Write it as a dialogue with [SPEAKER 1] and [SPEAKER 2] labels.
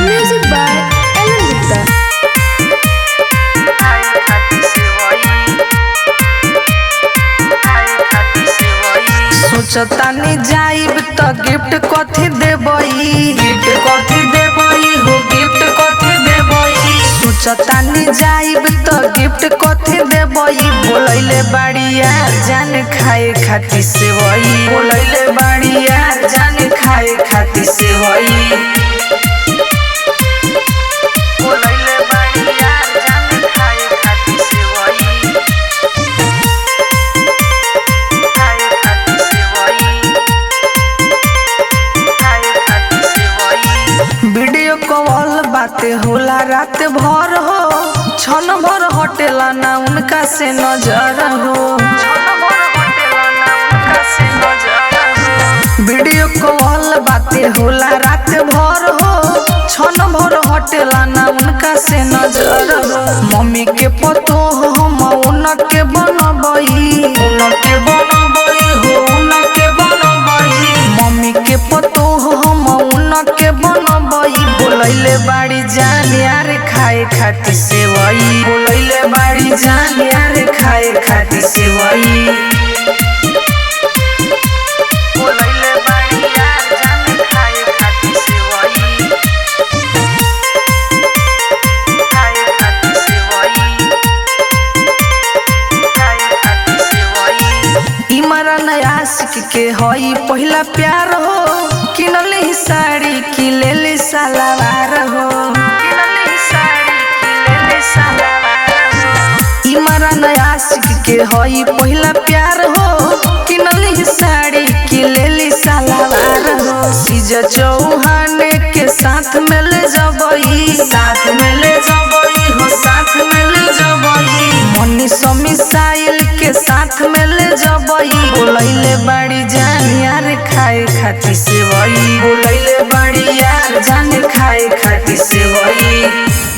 [SPEAKER 1] Music by Ellen Gupta.
[SPEAKER 2] सोचतानी जाइब त गिफ्ट कथी देबई, गिफ्ट कथी देबई हो, गिफ्ट कथी देबई। सोचतानी जाइब त गिफ्ट कथी देबई, बोलैले बाड़िया जान खाए खातिर सेवई, बोलैले बाड़िया जान खाए खातिर सेवई, बोलैले बाड़िया जान खाए खातिर सेवई। वीडियो कॉल बातें होला रात भर हो, क्षण भर हटेला ना उनका से नजर हो, वीडियो कॉल बातें होला रात भर हो, क्षण भर हटेला ना उनका से नजर हो। मम्मी के पतो हम उनके बनबई, उनके बनबई हो, उनके बनबई। मम्मी के पतो हम उनके बनबई, बोलैले बाड़ी जान यार खाए खातिर सेवई, बोलैले बाड़ी जान यार खाए खातिर सेवई, बोलैले बाड़ी यार जान खाए खातिर सेवई, खाए खातिर सेवई, खाए खातिर सेवई। इमरान आशिक के हई पहिला प्यार हो, किनले ही साड़ी की लेले सलवार हो, किनले ही साड़ी की लेले सलवार हो। इमरान आशिक के हई पहिला प्यार हो, किनले ही साड़ी की लेले सलवार हो। सीजा चौहान के साथ में ले जबई, साथ में ले जबई हो, साथ में ले जबई। मनीषा मिसाइल के साथ में ले जबई, बोलैले बाड़ी जान यार खाए खातिर सेवई, बोलैले बाड़ी यार जान खाए खातिर सेवई।